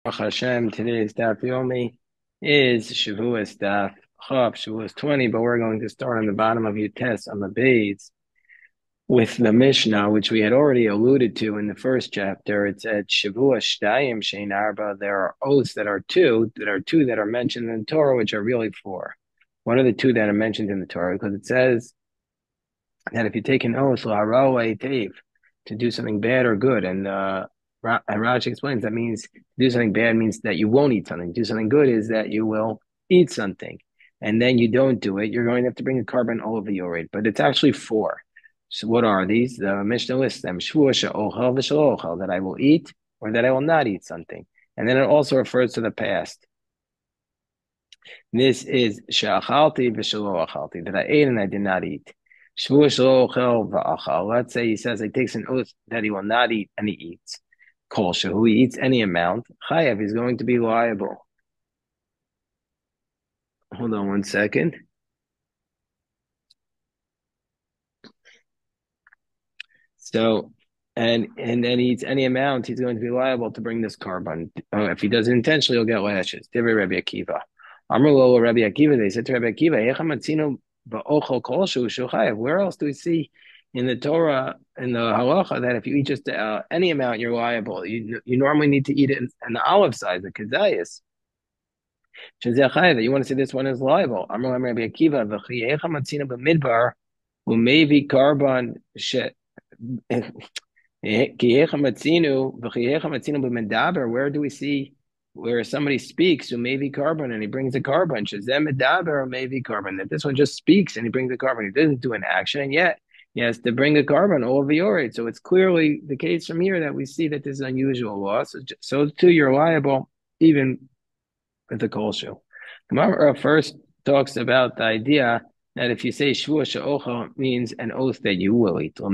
Hashem, today's daf yomi is Shevuos daf Chav, Shevuos 20, but we're going to start on the bottom of your test on the base with the Mishnah, which we had already alluded to in the first chapter. It said Shevuos Shtayim Shein Arba. There are oaths that are two that are mentioned in the Torah, which are really four. What are the two that are mentioned in the Torah? Because it says that if you take an oath, to do something bad or good, and Raj explains that means to do something bad means that you won't eat something. Do something good is that you will eat something, and then you don't do it. You're going to have to bring a carbon over your rate, but it's actually four. So what are these? The Mishnah lists them: that I will eat or that I will not eat something, and then it also refers to the past. This is she'achalti v'shelo achalti, that I ate and I did not eat. Shevuos shelo ochel v'achal. Let's say he says he takes an oath that he will not eat and he eats. Kol shehu, he eats any amount. Chayav, he's going to be liable. Hold on one second. So, and then he eats any amount, he's going to be liable to bring this carbon. If he does it intentionally, he'll get lashes. Divrei Rabbi Akiva. Amar lo Rabbi Akiva. They said to Rabbi Akiva, "Echa matzino ba'ochel kol shehu chayav." Where else do we see in the Torah, in the halacha, that if you eat just any amount, you're liable? You normally need to eat it in the olive size, the kedayis. That you want to say this one is liable. Amar Rabbi Akiva, v'chi echa matzino b'midbar u'mevi carbon shit. Where do we see where somebody speaks who may be carbon and he brings a carbon? Or maybe carbon. That this one just speaks and he brings a carbon. He doesn't do an action, and yet he has to bring a carbon over your rate. So it's clearly the case from here that we see that this is unusual law. So too, you're liable even with the kol shoe. Gemara first talks about the idea that if you say Shvuah she'ochel means an oath that you will eat. If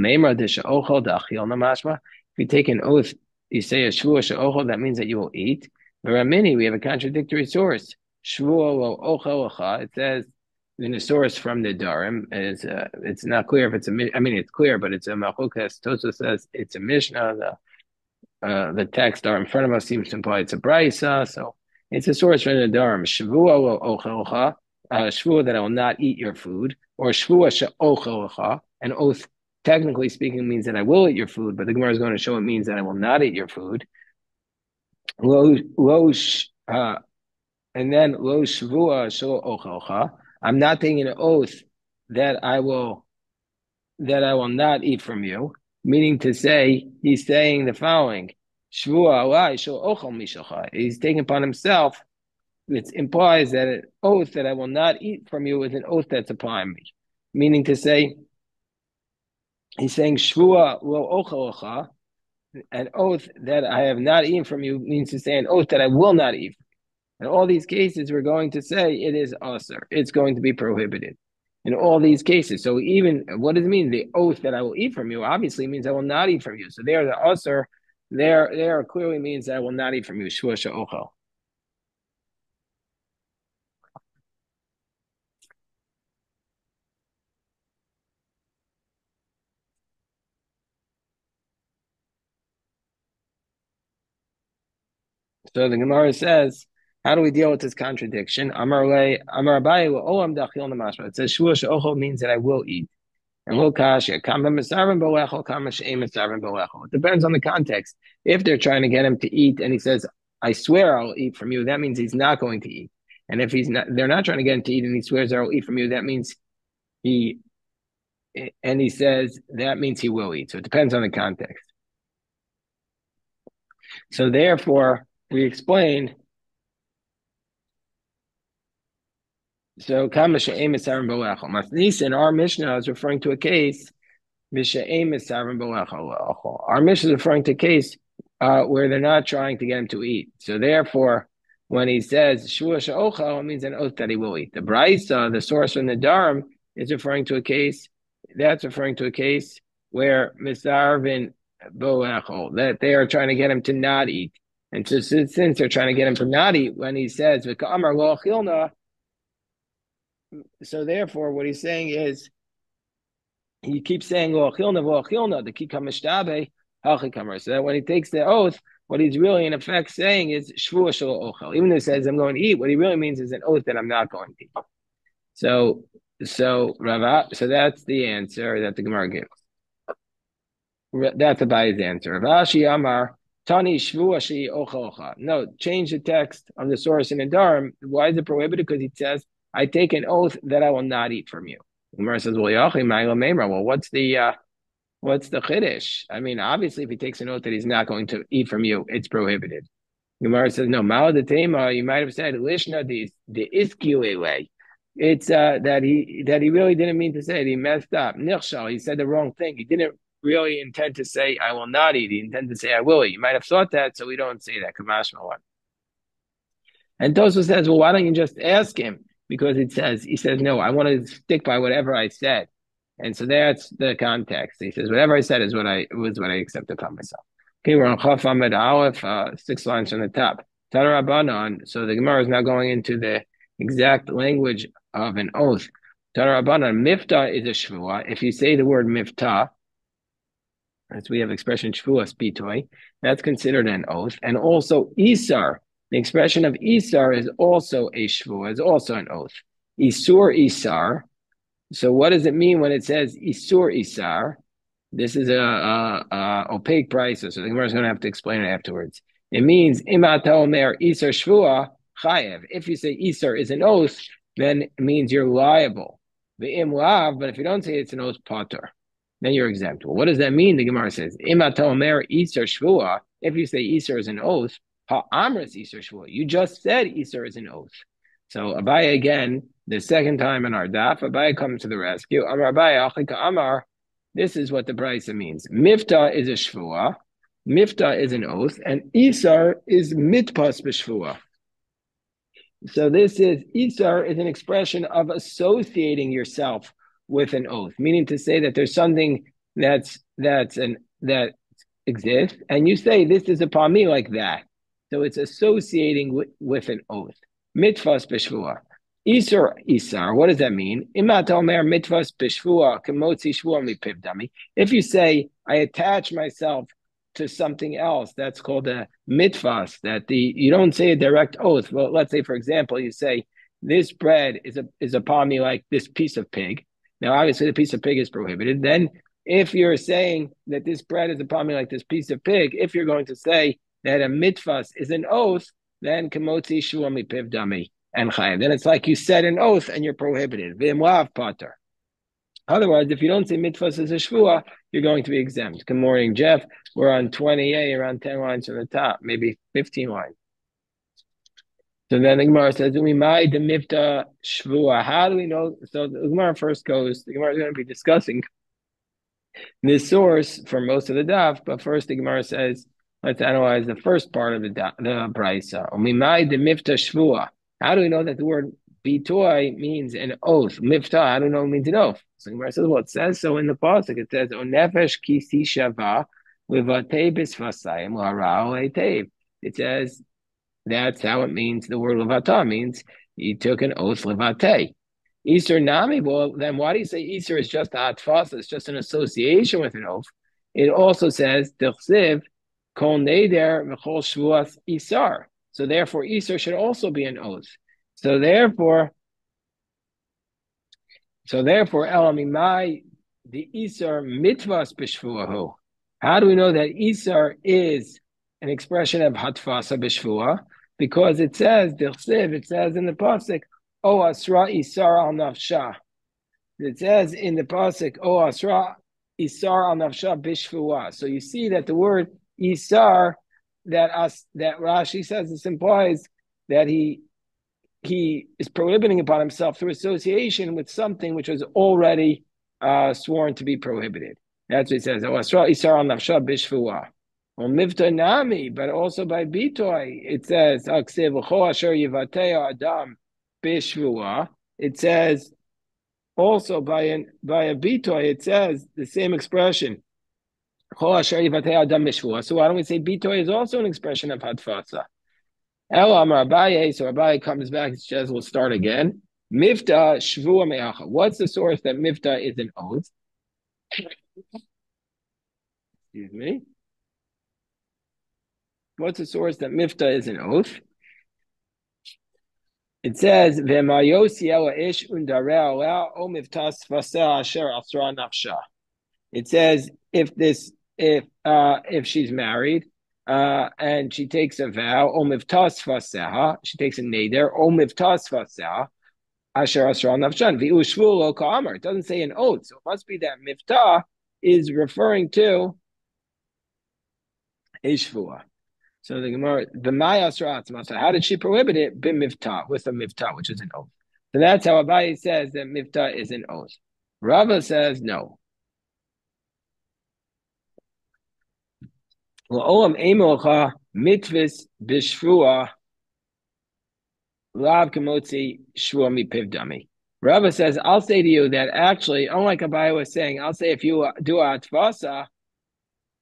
you take an oath, you say a Shvuah she'ochel, that means that you will eat. Ramini, we have a contradictory source. Shvuah lo ochel lecha. It says in a source from the Darim. It's not clear if it's it's clear, but it's a machukas. Tosa says it's a Mishnah. The text are in front of us seems to imply it's a brisa, so it's a source from the Dharam. Shavua lo ochelcha, shvua that I will not eat your food, or shvua she'ochelcha, an oath technically speaking means that I will eat your food, but the Gemara is going to show it means that I will not eat your food. Lo and then lo shvua she'ochelcha. I'm not taking an oath that I will not eat from you, meaning to say, he's saying the following, he's taking upon himself, it implies that an oath that I will not eat from you is an oath that's upon me. Meaning to say, he's saying, Shvua lo ochel, an oath that I have not eaten from you means to say an oath that I will not eat. In all these cases, we're going to say it is asur. It's going to be prohibited in all these cases. So even, what does it mean? The oath that I will eat from you obviously means I will not eat from you. So there, the asur, there clearly means that I will not eat from you. Shvuah she'ochel. So the Gemara says, how do we deal with this contradiction? Amar Abaye, olam dachil namashma. It says Shvuah she'ochel means that I will eat. And it depends on the context. If they're trying to get him to eat and he says, I swear I'll eat from you, that means he's not going to eat. And if they're not trying to get him to eat and he swears I'll eat from you, that means he says that means he will eat. So it depends on the context. So therefore, we explained. So in our Mishnah is referring to a case. Our Mishnah is referring to a case where they're not trying to get him to eat. So therefore, when he says Shvuah she'ochel, it means an oath that he will eat. The Brisa, the source from the Dharam, is referring to a case. That's referring to a case where misarvin boechol, that they are trying to get him to not eat. And so since they're trying to get him to not eat, when he says v'ka'amar lo achilna, so therefore, what he's saying is, he keeps saying lo achilna, the kikam mishtabe, halchikamer. So that when he takes the oath, what he's really in effect saying is Shevuos shelo ochel. Even though he says I'm going to eat, what he really means is an oath that I'm not going to eat. So so that's the answer that the Gemara gives. That's Abaye's answer. Rashi Amar Tani Shvuashi Ochocha. No, change the text of the source in Nedarim. Why is it prohibited? Because it says, "I take an oath that I will not eat from you." The Gemara says, "Well, Yachi Ma'ila Meimra." Well, what's the chiddush? I mean, obviously, if he takes an oath that he's not going to eat from you, it's prohibited. Gemara says, no, Mala de Tema, you might have said, Lishna the Iskilewe. It's that he really didn't mean to say it. He messed up. Nichshal, he said the wrong thing. He didn't really intend to say, I will not eat. He intended to say, I will eat. You might have thought that, so we don't say that. Kamashma one. And Tosfos says, well, why don't you just ask him? Because he says, no, I want to stick by whatever I said. And so that's the context. He says, whatever I said is what I accept upon myself. Okay, we're on Chaf Amid Aleph, 6 lines from the top. Tana Rabbanan. So the Gemara is now going into the exact language of an oath. Tana Rabbanan, Mifta is a Shvuah. If you say the word Mifta, as we have expression Shvuah Spitoi, that's considered an oath. And also Isar, the expression of Isar is also a Shvuah, is also an oath. Isur Isar. So what does it mean when it says Isur Isar? This is a opaque price, so the Gemara is going to have to explain it afterwards. It means Imata Omer Isar Shvua Chayev. If you say Isar is an oath, then it means you're liable. Ve'im lav, but if you don't say it's an oath pater, then you're exempt. Well, what does that mean? The Gemara says Imata Omer Isar Shvua. If you say Isar is an oath, Ha Amras Isar Shvua. You just said Isar is an oath. So Abaye again, the second time in our daf, Abaye comes to the rescue. Amar Abaye Achika Amar. This is what the brisa means. Mifta is a shvuah, mifta is an oath, and isar is mitpas b'shvuah. So isar is an expression of associating yourself with an oath, meaning to say that there's something that exists, and you say this is upon me like that. So it's associating with an oath. Mitpas b'shvuah. Isar, what does that mean? If you say, I attach myself to something else, that's called a mitvas, you don't say a direct oath. Well, let's say, for example, you say, this bread is upon me like this piece of pig. Now, obviously, the piece of pig is prohibited. Then, if you're saying that this bread is upon me like this piece of pig, if you're going to say that a mitvas is an oath, then kamotzi shua mipiv dami. And chayim. Then it's like you said an oath and you're prohibited. V'imlav pater. Otherwise, if you don't say mitvas as a shvuah, you're going to be exempt. Good morning, Jeff. We're on 28, around 10 lines from the top, maybe 15 lines. So then the Gemara says, "Umimai the mifta shvuah." How do we know? So the Gemara first goes. The Gemara is going to be discussing this source for most of the daf, but first the Gemara says, let's analyze the first part of the brisa. Umimai the mifta shvuah. How do we know that the word bitoy means an oath? Miftah, how do we know it means an oath? So Gemara says, well, it says so in the pasuk. It says, "Onefesh kisi shava levatei bisvasayim l'harao etev." It says that's how it means. The word levata means he took an oath levatei. Easter nami. Well, then why do you say Easter is just a hatfasa? It's just an association with an oath. It also says d'chsiv kol neder v'chol shvuas isar. So therefore, Isar should also be an oath. So therefore, Elamimai, the Isar mitvas b'shvuahu. How do we know that Isar is an expression of hatfasa b'shvuah? Because it says, it says in the pasuk, O asra Isar al nafsha. It says in the pasuk, O asra Isar al nafsha b'shvuah. So you see that the word Isar, that Rashi says this implies that he is prohibiting upon himself through association with something which was already sworn to be prohibited. That's what he says. Well, mivta nami, but also by bitoy, it says it says also by a bitoy, it says the same expression. So why don't we say bitoy is also an expression of hatfasa? Ela Amar Abaye, so Abaye comes back and says, we'll start again. Mifta shvua me'acha. What's the source that mifta is an oath? Excuse me. What's the source that mifta is an oath? It says, ish o miftas asher asra nafsha. It says if she's married and she takes a vow, o miftas faseha, she takes a neder, o miftas faseha, asher asra nafshan, v'u shvu lo ka'amar. It doesn't say an oath, so it must be that miftah is referring to a shvuah. So the Gemara, the Mayas how did she prohibit it? B'miftah, with a miftah, which is an oath. So that's how Abaye says that miftah is an oath. Rava says no. Olam emocha mitvis b'shvuah lav kamotzi shvuah mipivdami. Rava says, I'll say to you that actually, unlike Abaye was saying, I'll say if you do a tfasa,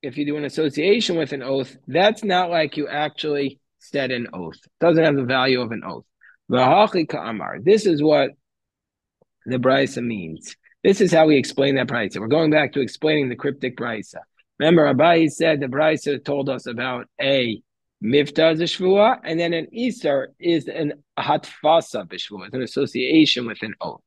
if you do an association with an oath, that's not like you actually said an oath. It doesn't have the value of an oath. This is what the brisa means. This is how we explain that brisa. We're going back to explaining the cryptic brisa. Remember, Abaye said the brisa told us about a miftah shvuah, and then an isar is an hatfasa b'shvuah, it's an association with an oath.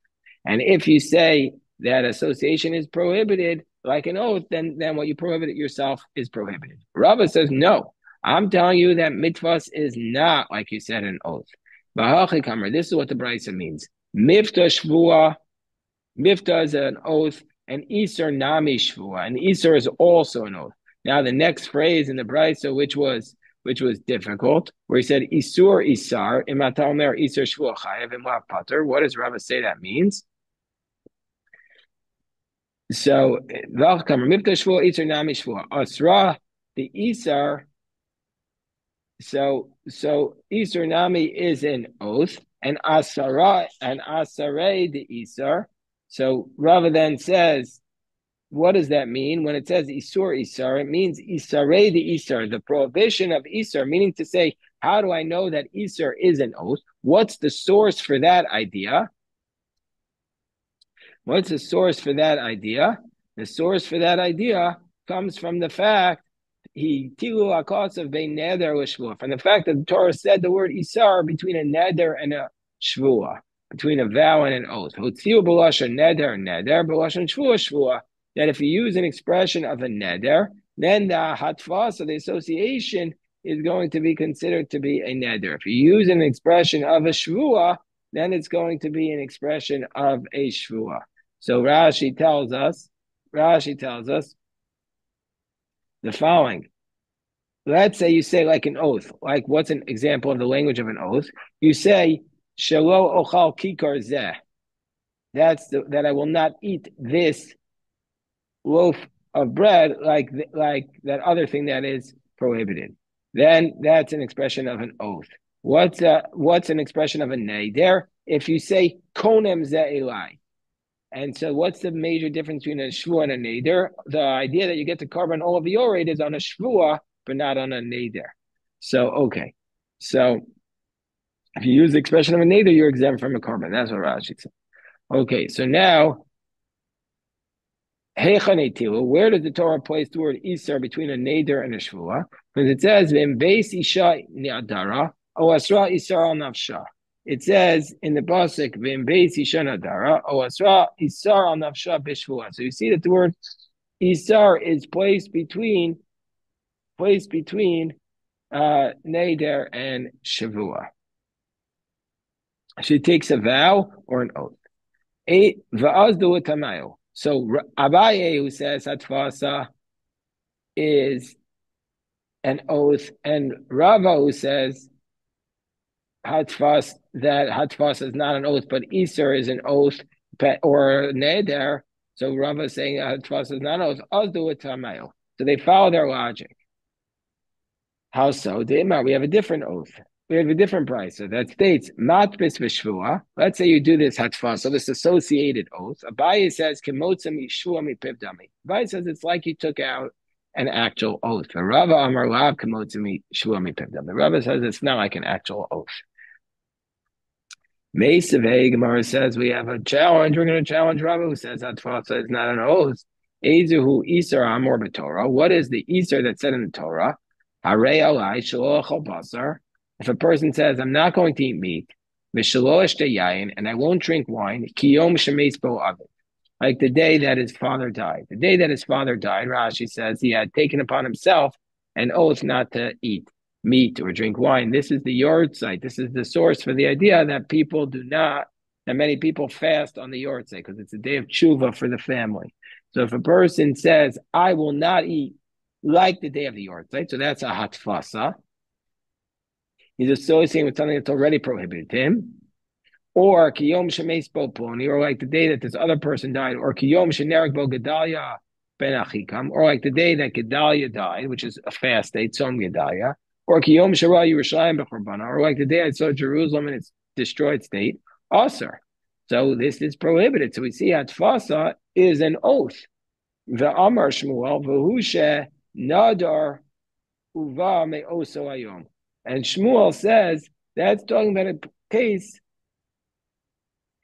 And if you say that association is prohibited, like an oath, then what you prohibited yourself is prohibited. Rava says, no, I'm telling you that mitvas is not, like you said, an oath. This is what the brisa means. Miftah shvuah, miftah is an oath, and isar nami shvuah, and isar is also an oath. Now the next phrase in the brisa, which was difficult, where he said isur isar, imatalmer isar shvuah chayev imlav pater. What does Rava say that means? So Asra, the Isar. So Isar Nami is an oath, and Asara and Asare the Isar. So Rava then says, what does that mean? When it says Isur Isar, it means Isare the Isar, the prohibition of Isar, meaning to say, how do I know that Isar is an oath? What's the source for that idea? What's the source for that idea? The source for that idea comes from the fact from the fact that the Torah said the word isar between a neder and a shvuah, between a vow and an oath. That if you use an expression of a neder, then the hatfas, of the association, is going to be considered to be a neder. If you use an expression of a shvuah, then it's going to be an expression of a shvuah. So Rashi tells us the following. Let's say you say like an oath. Like what's an example of the language of an oath? You say, Shalo ochal kikar zeh. That I will not eat this loaf of bread like that other thing that is prohibited. Then that's an expression of an oath. What's an expression of a neder? If you say konem zeh elai. And so what's the major difference between a shvuah and a neder? The idea that you get to carbon all of the yored is on a shvuah, but not on a neder. So, okay. So if you use the expression of a neder, you're exempt from a carbon. That's what Rashi said. Okay, so now, where does the Torah place the word isar between a neder and a shvuah? Because it says, V'embeis isha ni'adara, o asra isar al nafsha. It says in the pasuk, "V'embeis isha nadara, o asra isar al nafsha b'shvuah." So you see that the word isar is placed between neder and shavua. She takes a vow or an oath. So Abaye, who says hatfasa is an oath, and Rava, who says hatfas is not an oath, but Isar is an oath or neder. So Rava is saying hatfas is not an oath. So they follow their logic. How so? We have a different oath. We have a different price. So that states matbis v'shvua. Let's say you do this hatfas, so this associated oath. Abaye says kemotzami shvua mipivdami. Abaye says it's like you took out an actual oath. The Rava Amar Lav kemotzami shvua mipivdami. The Rava says it's not like an actual oath. Meisavei Gemara says we have a challenge. We're going to challenge Rava, who says hatfas is not an oath. Ezuhu Isar Amor b'Torah. What is the Isar that said in the Torah? Harei alai shelo achal basar. If a person says, I'm not going to eat meat, v'shelo eshte yayin, and I won't drink wine, ki yom shemeis bo aviv. Like the day that his father died. The day that his father died, Rashi says he had taken upon himself an oath not to eat meat or drink wine. This is the yard site. This is the source for the idea that people do not, that many people fast on the yard site because it's a day of tshuva for the family. So if a person says, I will not eat like the day of the yard site, so that's a hatfasa. He's associating with something that's already prohibited him. Or kiyom shemeis bo ploni, or like the day that this other person died, or kiyom shenerek bo Gedalia ben Achikam, or like the day that Gedalia died, which is a fast day, Tzom Gedalia, or kiyom shera Yerushalayim b'chorbana, or like the day I saw Jerusalem in its destroyed state, Aser. So this is prohibited. So we see Hatfasa is an oath. The Amar Shmuel v'hushe nadar uva me oso ayom, and Shmuel says that's talking about a case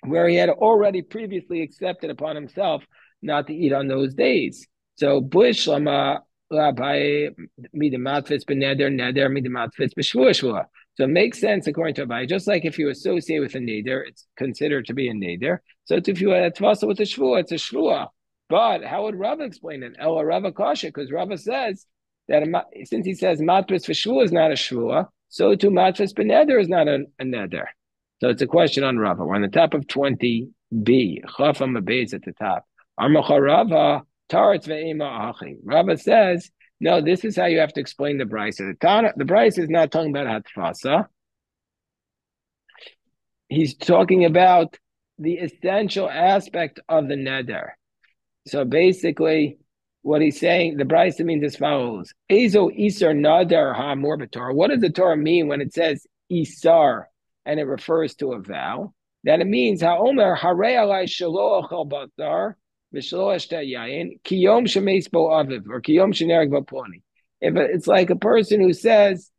where he had already previously accepted upon himself not to eat on those days. So bush lama labai midamatfis beneder neder midamatfis b'shvua. So it makes sense according to Abai. Just like if you associate with a neder, it's considered to be a neder. So if you had a tvasa with a shvua, it's a shvua. But how would Rava explain it? Ela Rava kasha, because Rava says that since he says matfis for shvua is not a shvua, so too matfis beneder is not a neder. So it's a question on Rava. We're on the top of 20b. Chafam abayz at the top. Rava taretz ve'ema achi. Rava says, no, this is how you have to explain the brisa. The brisa is not talking about hatfasa. He's talking about the essential aspect of the neder. So basically, what he's saying, the brisa means as follows: Ezo isar nader ha morbator. What does the Torah mean when it says isar and it refers to a vow? That it means ha'omer harei alai shelo achal batar v'shelo eshte yayin kiyom shemeis bo aviv or kiyom shenereg bo ploni. If it's like a person who says,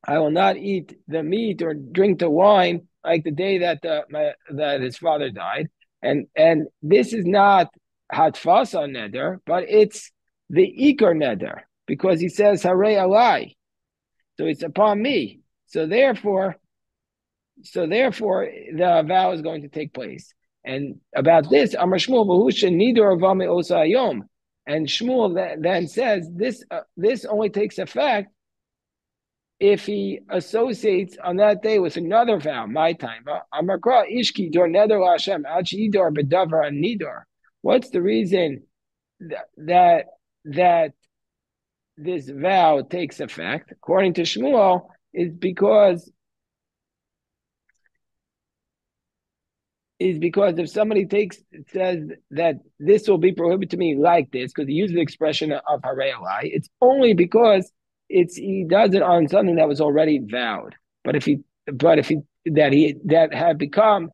I will not eat the meat or drink the wine like the day that that his father died, and this is not hatfasa neder, but it's the ikar neder because he says harei alai, so it's upon me. So therefore, the vow is going to take place. And about this, Amar Shmuel v'husha nidor avame osa ayom, and Shmuel then says this only takes effect if he associates on that day with another vow, my time. Amakra ishki dor neder Hashem achi idor bedavar nidor. What's the reason that this vow takes effect? According to Shmuel, is because if somebody says that this will be prohibited to me like this, because he uses the expression of harei alai, it's only because he does it on something that was already vowed. But if that had become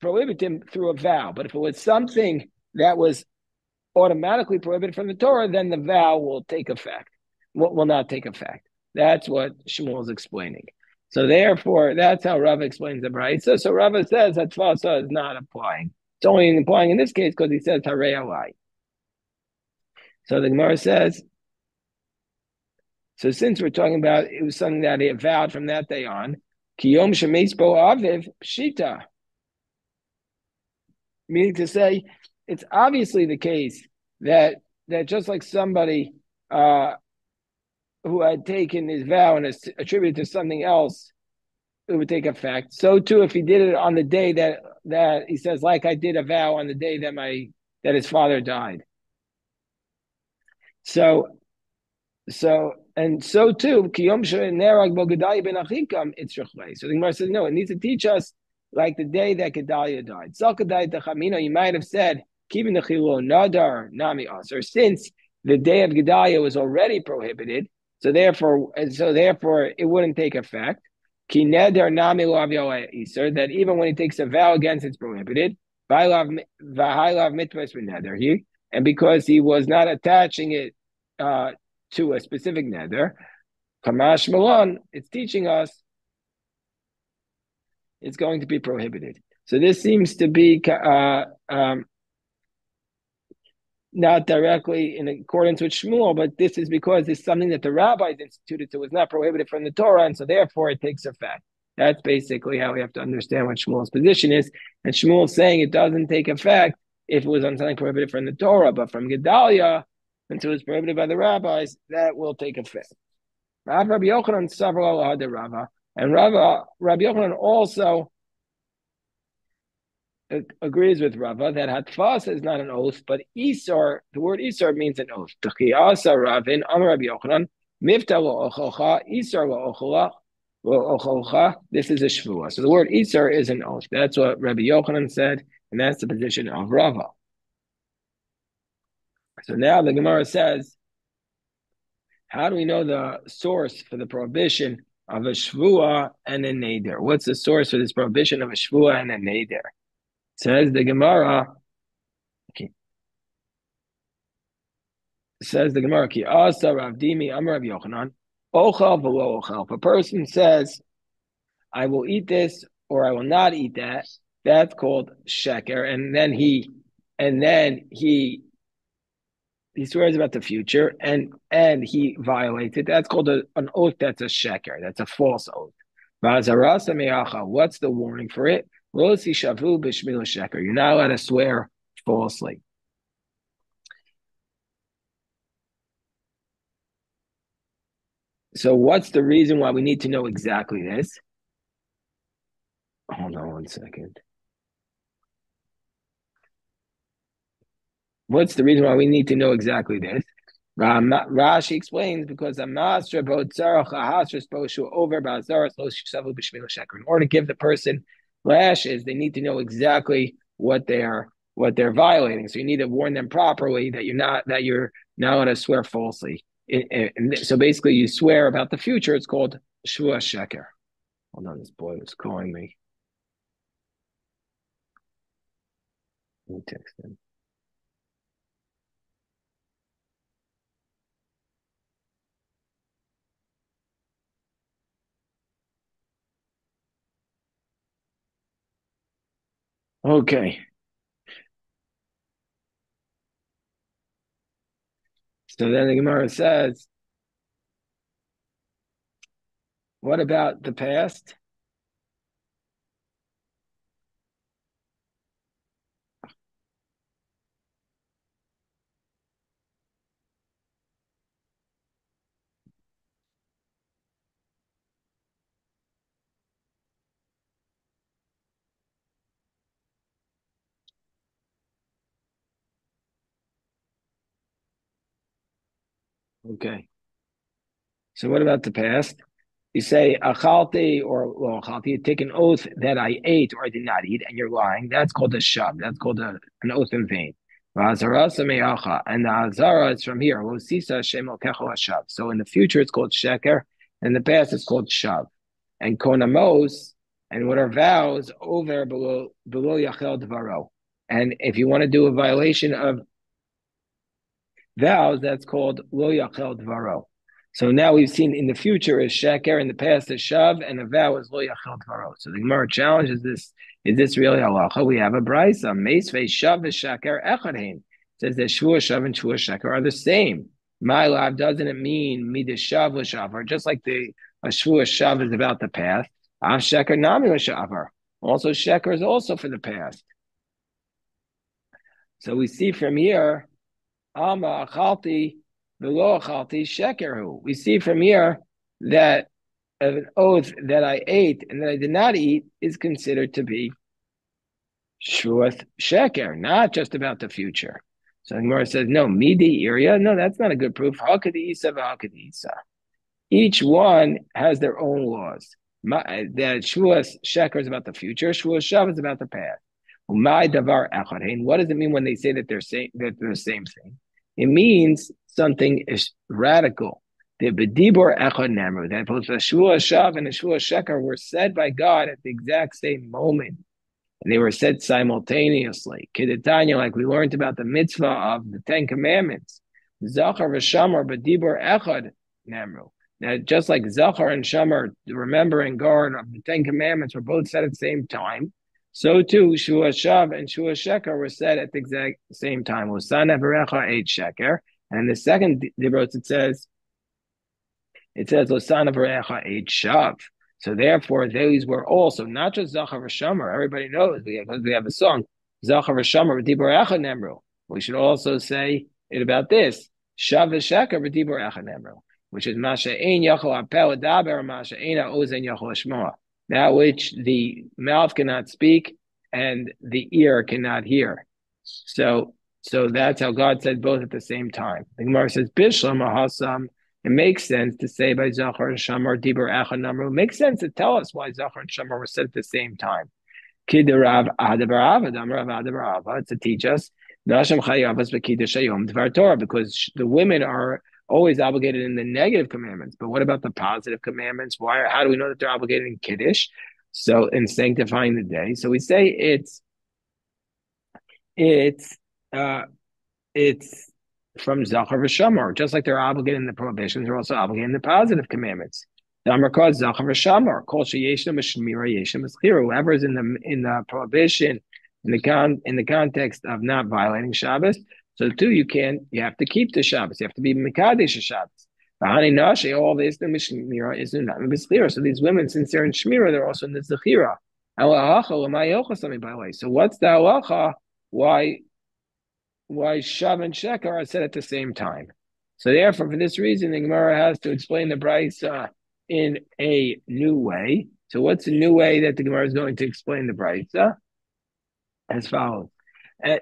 prohibited through a vow. But if it was something that was automatically prohibited from the Torah, then the vow will take effect. Will not take effect. That's what Shmuel is explaining. So therefore, that's how Rava explains the brayso. So Rava says that Tfasa is not applying. It's only applying in this case because he says harei alai. So the Gemara says, so since we're talking about it was something that he vowed from that day on, kiyom shemeis bo aviv pshita, meaning to say, it's obviously the case that just like somebody who had taken his vow and is attributed to something else, it would take effect. So too, if he did it on the day that he says, like I did a vow on the day that his father died. So too, kiyom shenerag bo Gedalia ben Achikam itzrachlei. So the Gemara says, no, it needs to teach us like the day that Gedalia died. Salkadai techamino, you might have said, keeping the chilo nadar nami aser, since the day of Gedalia was already prohibited, so therefore it wouldn't take effect. Ki neder nami lo iser, that even when he takes a vow against it's prohibited. V'hailav mitves b'neder, and because he was not attaching it to a specific neder, Kamash Malon, it's teaching us it's going to be prohibited. So this seems to be not directly in accordance with Shmuel, but this is because it's something that the rabbis instituted, so it was not prohibited from the Torah, and so therefore it takes effect. That's basically how we have to understand what Shmuel's position is. And Shmuel's saying it doesn't take effect if it was on something prohibited from the Torah, but from Gedalia, until it's prohibited by the rabbis, that will take effect. Rabbi Yochanan several other Rava, and Rabbi Yochanan also agrees with Rava that Hatfas is not an oath, but Isar, the word Isar means an oath. T'chiyasa Ravin, Amar Rabbi Yochanan, Mifta lo ocholcha, Isar lo ocholcha. This is a Shevuos. So the word Isar is an oath. That's what Rabbi Yochanan said, and that's the position of Rava. So now the Gemara says, how do we know the source for the prohibition of a Shvua and a Neder? What's the source for this prohibition of a Shvua and a Neder? Says the Gemara, Ki asa Rav Dimi Amar Rav Yochanan, ochal v'lo ochal. If a person says, I will eat this or I will not eat that, that's called sheker. And then he swears about the future and he violates it. That's called an oath. That's a sheker. That's a false oath. What's the warning for it? You're not allowed to swear falsely. So what's the reason why we need to know exactly this? Hold on one second. What's the reason why we need to know exactly this? Rashi explains because in order to give the person lashes, they need to know exactly what they're violating. So you need to warn them properly that you're not allowed to swear falsely. So basically, you swear about the future. It's called shua sheker. Hold on, this boy was calling me. Let me text him. Okay. So then the Gemara says, what about the past? Okay. So what about the past? You say achalti or lo achalti, you take an oath that I ate or I did not eat, and you're lying. That's called a shav. That's called an oath in vain. And the azara is from here. So in the future it's called sheker, and in the past it's called shav. And konamos, and what are vows over below yachel dvaro. And if you want to do a violation of vows, that's called lo yachel dvaro. So now we've seen in the future is sheker, in the past is shav, and a vow is lo yachel dvaro. So the Gemara challenges this: is this really halacha? We have a brisa, meisvei shav v'sheker echadhein. Says that shvua shav and shvua sheker are the same. My lab doesn't it mean midas shav l'shavar? Just like a shvua shav is about the past, av sheker nami l'shavar. Also, sheker is also for the past. So we see from here. Ama achalti v'lo achalti shekeru. We see from here that an oath that I ate and that I did not eat is considered to be shuath sheker, not just about the future. So the Gemara says, no, midi area, no, that's not a good proof. Hakadisa v'hakadisa. Each one has their own laws. That shuath sheker is about the future, shuath shav is about the past. My davar echad. What does it mean when they say that they're the same thing? It means something is radical. The bedibor echad namru, that both the shua shav and the shua sheker were said by God at the exact same moment, and they were said simultaneously. Kedetanya, like we learned about the mitzvah of the 10 Commandments. Zachar v'shamar bedibor echad namru. That just like Zachar and Shamar, remember and guard of the 10 Commandments, were both said at the same time. So too, Shevuos Shav and Shevuos Sheker were said at the exact same time. Osana Berecha Eid Sheker. And in the second Dibros, it says Osana Berecha Eid Shav. So therefore, these were also not just Zachar v'Shamar. Everybody knows because we have a song Zachar v'Shamar v'Dibur Echad Nemru. We should also say it about this Shav v'Sheker v'Dibur Echad Nemru, which is Masha Ein Yachol Apel Daber Masha Ein Ozen Yachol Shmoa. That which the mouth cannot speak and the ear cannot hear. So that's how God said both at the same time. The Gemara says Bishlam Hasam. It makes sense to say by Zachar and Shamar Dibur Echad Namru. It makes sense to tell us why Zachar and Shamar were said at the same time. Kidarav Adabarav Adamrav Adabarava to teach us Nasham Chayavas Bekidashayom Dvar Torah, because the women are always obligated in the negative commandments. But what about the positive commandments? Why? How do we know that they're obligated in Kiddush? So in sanctifying the day. So we say it's from Zachar v'Shamar, just like they're obligated in the prohibitions, they're also obligated in the positive commandments. The Amar calls Zachar v'Shamar, kol sheyeshna mishmira yeshna mischira. Whoever is in the prohibition, in the context of not violating Shabbos, so too you have to keep the Shabbos. You have to be mekadesh Shabbos. V'hani nashe, all this the mishmira is not mischira. So these women, since they're in shmira, they're also in the zechira. So what's the halacha? Why Shav and Sheker are said at the same time. So therefore, for this reason, the Gemara has to explain the Brisa in a new way. So what's the new way that the Gemara is going to explain the Brisa? As follows.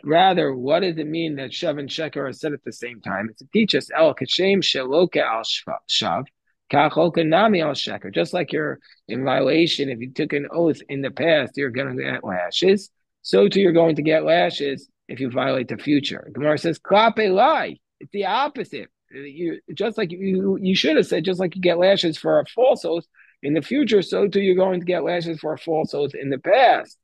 Rather, what does it mean that Shav and Sheker are said at the same time? It's to teach us El Kashem Sheloka al Shav, Kacholka Nami al Sheker. Just like you're in violation, if you took an oath in the past, you're going to get lashes. So too, you're going to get lashes if you violate the future. Gemara says, Klape lie. It's the opposite. You should have said, just like you get lashes for a false oath in the future, so too you're going to get lashes for a false oath in the past.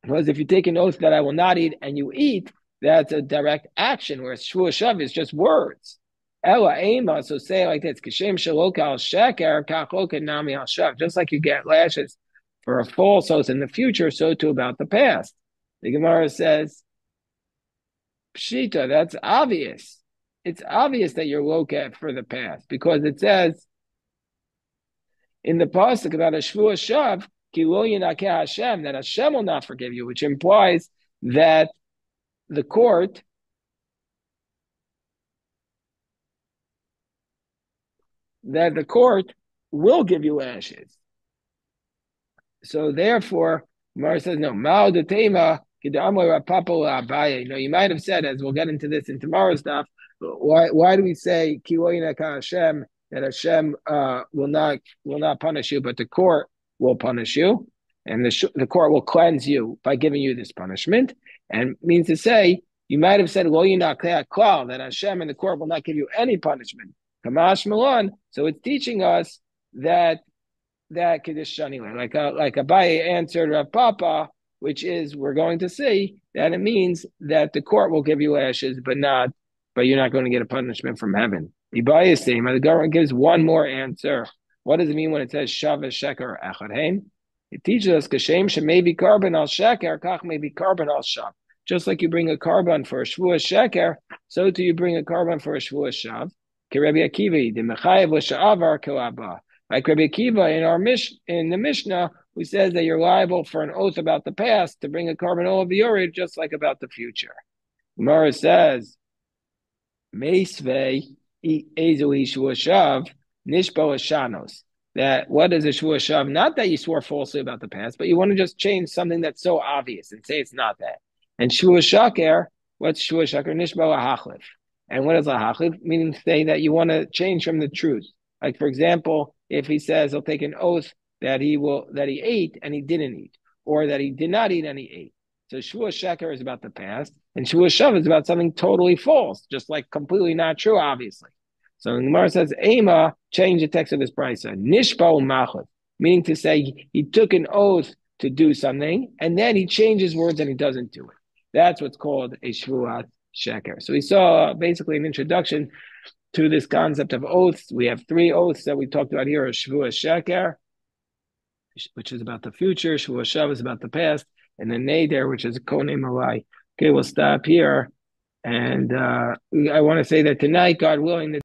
Because if you take an oath that I will not eat and you eat, that's a direct action, whereas Shevuos Shav is just words. Ella Ema, so say it like this, Kashem Shaloka al Sheker, Kachloka Nami al Shav. Just like you get lashes for a false oath in the future, so too about the past. The Gemara says, Pshita, that's obvious. It's obvious that you're loka for the past, because it says in the pasuk about a Shevuos Shav, Ki lo yinakeh Hashem, that Hashem will not forgive you, which implies that the court will give you lashes. So therefore, Gemara says, no, Mao de Tema. You might have said, as we'll get into this in tomorrow's stuff, why do we say Hashem, that Hashem will not punish you, but the court will punish you, and the court will cleanse you by giving you this punishment? And means to say, you might have said that Hashem and the court will not give you any punishment. Kamash Milan. So it's teaching us that Kiddush Shani, like Abaye answered Rav Papa, which is, we're going to see that it means that the court will give you lashes, but you're not going to get a punishment from heaven. Ibaye is saying, the government gives one more answer. What does it mean when it says Shav Sheker Echad? It teaches us Kashem maybe carbon al Sheker, Kach maybe carbon al Shav. Just like you bring a carbon for a Shevuos Sheker, so do you bring a carbon for a Shevuos Shav. Rabbi Akiva, the Mechayev l'Sha'avar Kilaba. Like Rabbi Akiva in the Mishnah, who says that you're liable for an oath about the past to bring a carbon of the Yored, just like about the future. Gemara says, Meisvei Ezui Shuashav Nishbo Shanos. That what is a Shuashav? Not that you swore falsely about the past, but you want to just change something that's so obvious and say it's not that. And Shuashaker, what's Shuashaker? Nishbo Hachlif. And what is lahachlif? Meaning to say that you want to change from the truth. Like, for example, if he says he'll take an oath that he ate and he didn't eat, or that he did not eat and he ate. So Shevuos Sheker is about the past, and Shevuos Shav is about something totally false, just like completely not true, obviously. So the Gemara says, Ema, change the text of this brisa. Nishba Machlif, meaning to say he took an oath to do something, and then he changes words and he doesn't do it. That's what's called a Shevuos Sheker. So we saw basically an introduction to this concept of oaths. We have three oaths that we talked about here: Shevuos Sheker, which is about the future. Shavuos Shav is about the past, and then Neder, which is Konei Malai. Okay, we'll stop here. And I want to say that tonight, God willing,